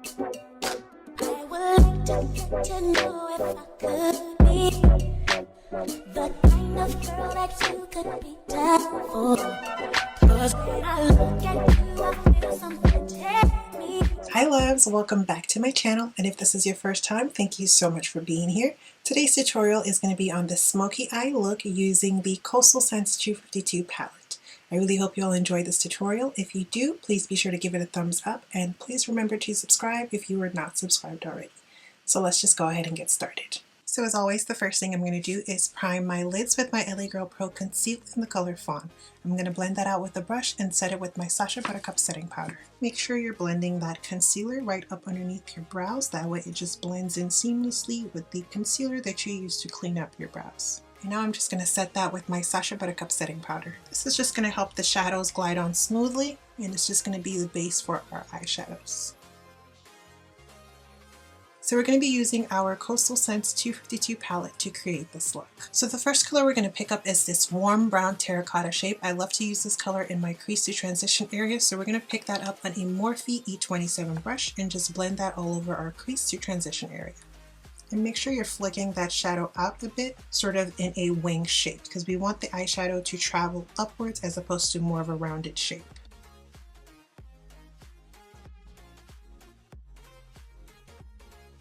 I would like to get to know if I could be the kind of girl that you could be down for. 'Cause when I look at you, I feel something take me. Hi loves, welcome back to my channel, and if this is your first time, thank you so much for being here. Today's tutorial is going to be on the smoky eye look using the Coastal Scents 252 palette. I really hope you all enjoy this tutorial. If you do, please be sure to give it a thumbs up, and please remember to subscribe if you are not subscribed already. So let's just go ahead and get started. So as always, the first thing I'm going to do is prime my lids with my LA Girl Pro Conceal in the color Fawn. I'm going to blend that out with a brush and set it with my Sacha Buttercup setting powder. Make sure you're blending that concealer right up underneath your brows, that way it just blends in seamlessly with the concealer that you use to clean up your brows. And now I'm just going to set that with my Sacha Buttercup setting powder. This is just going to help the shadows glide on smoothly, and it's just going to be the base for our eyeshadows. So we're going to be using our Coastal Scents 252 palette to create this look. So the first color we're going to pick up is this warm brown terracotta shade. I love to use this color in my crease to transition area, so we're going to pick that up on a Morphe E27 brush and just blend that all over our crease to transition area. And make sure you're flicking that shadow out a bit, sort of in a wing shape, because we want the eyeshadow to travel upwards as opposed to more of a rounded shape.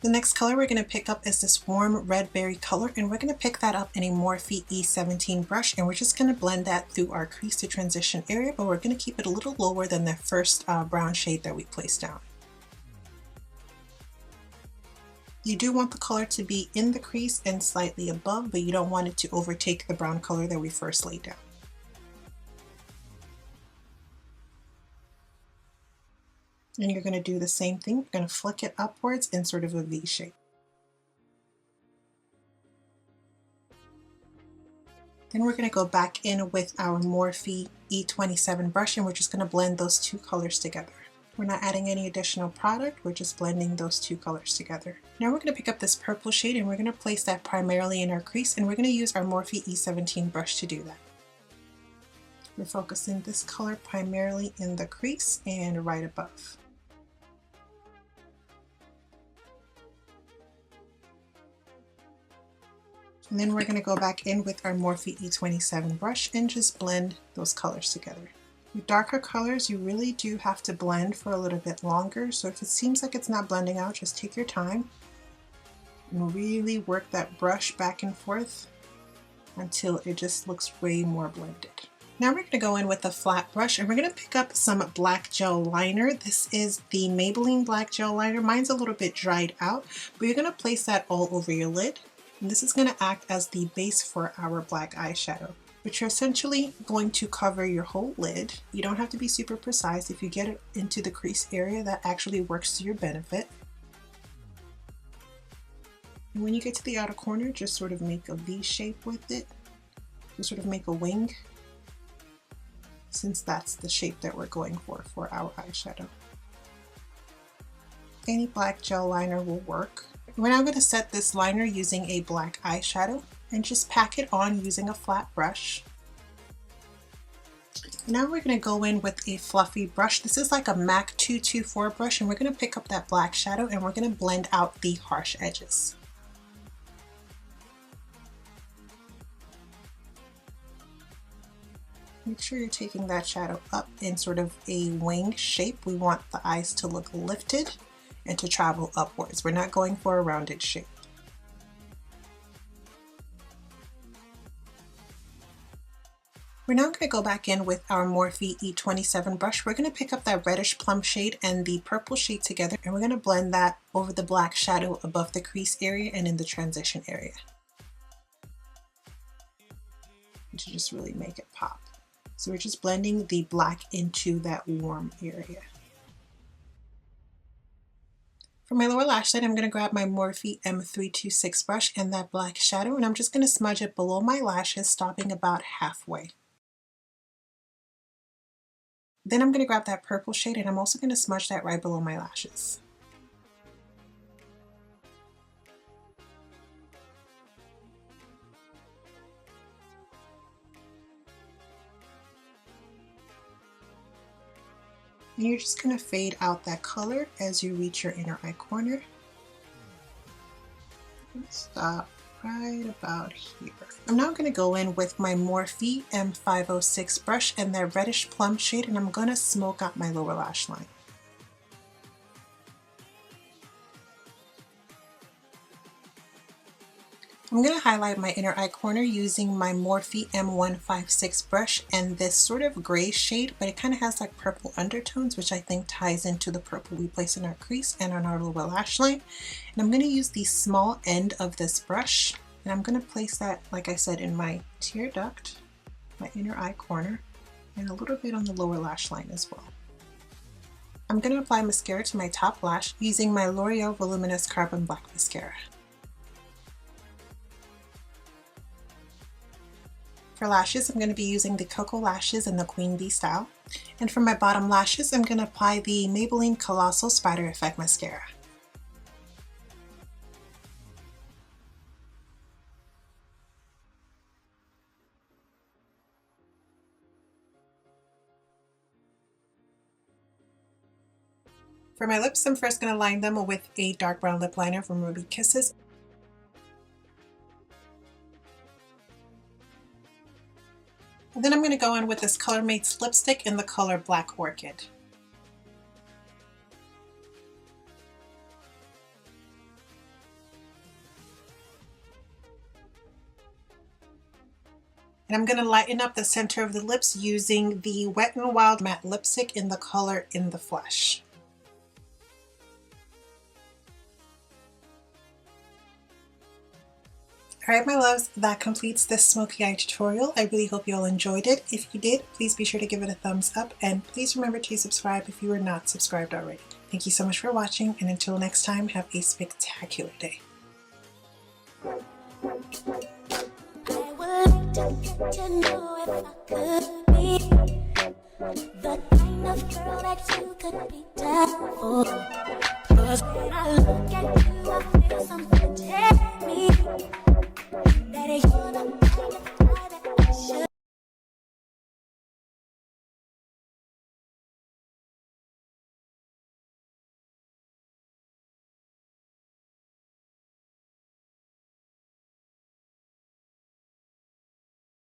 The next color we're going to pick up is this warm red berry color, and we're going to pick that up in a Morphe E17 brush, and we're just going to blend that through our crease to transition area, but we're going to keep it a little lower than the first brown shade that we placed down. You do want the color to be in the crease and slightly above, but you don't want it to overtake the brown color that we first laid down. And you're going to do the same thing. You're going to flick it upwards in sort of a V shape. Then we're going to go back in with our Morphe E27 brush, and we're just going to blend those two colors together. We're not adding any additional product, we're just blending those two colors together. Now we're going to pick up this purple shade, and we're going to place that primarily in our crease, and we're going to use our Morphe E17 brush to do that. We're focusing this color primarily in the crease and right above. And then we're going to go back in with our Morphe E27 brush and just blend those colors together. With darker colors, you really do have to blend for a little bit longer, so if it seems like it's not blending out, just take your time and really work that brush back and forth until it just looks way more blended. Now we're going to go in with a flat brush, and we're going to pick up some black gel liner. This is the Maybelline black gel liner. Mine's a little bit dried out, but you're going to place that all over your lid. And this is going to act as the base for our black eyeshadow, but you're essentially going to cover your whole lid. You don't have to be super precise. If you get it into the crease area, that actually works to your benefit. And when you get to the outer corner, just sort of make a V shape with it. Just sort of make a wing, since that's the shape that we're going for our eyeshadow. Any black gel liner will work. We're now going to set this liner using a black eyeshadow and just pack it on using a flat brush. Now we're going to go in with a fluffy brush. This is like a MAC 224 brush, and we're going to pick up that black shadow and we're going to blend out the harsh edges. Make sure you're taking that shadow up in sort of a wing shape. We want the eyes to look lifted and to travel upwards. We're not going for a rounded shape. We're now going to go back in with our Morphe E27 brush. We're going to pick up that reddish plum shade and the purple shade together, and we're going to blend that over the black shadow above the crease area and in the transition area to just really make it pop. So we're just blending the black into that warm area. For my lower lash line, I'm going to grab my Morphe M326 brush and that black shadow, and I'm just going to smudge it below my lashes, stopping about halfway. Then I'm going to grab that purple shade, and I'm also going to smudge that right below my lashes. And you're just going to fade out that color as you reach your inner eye corner. Stop right about here. I'm now going to go in with my Morphe M506 brush and their reddish plum shade, and I'm going to smoke out my lower lash line. I'm going to highlight my inner eye corner using my Morphe M156 brush and this sort of gray shade, but it kind of has like purple undertones, which I think ties into the purple we place in our crease and on our lower lash line. And I'm going to use the small end of this brush, and I'm going to place that, like I said, in my tear duct, my inner eye corner, and a little bit on the lower lash line as well. I'm going to apply mascara to my top lash using my L'Oreal Voluminous Carbon Black Mascara. For lashes, I'm going to be using the Cocoa Lashes in the Queen Bee style. And for my bottom lashes, I'm going to apply the Maybelline Colossal Spider Effect Mascara. For my lips, I'm first going to line them with a dark brown lip liner from Ruby Kisses. And then I'm going to go in with this Color Mates lipstick in the color Black Orchid. And I'm going to lighten up the center of the lips using the Wet n Wild matte lipstick in the color In the Flesh. Alright my loves, that completes this smoky eye tutorial. I really hope you all enjoyed it. If you did, please be sure to give it a thumbs up, and please remember to subscribe if you are not subscribed already. Thank you so much for watching, and until next time, have a spectacular day. I would like to get to know if I could be the kind of girl that you could be down for. 'Cause when I look at you, I feel something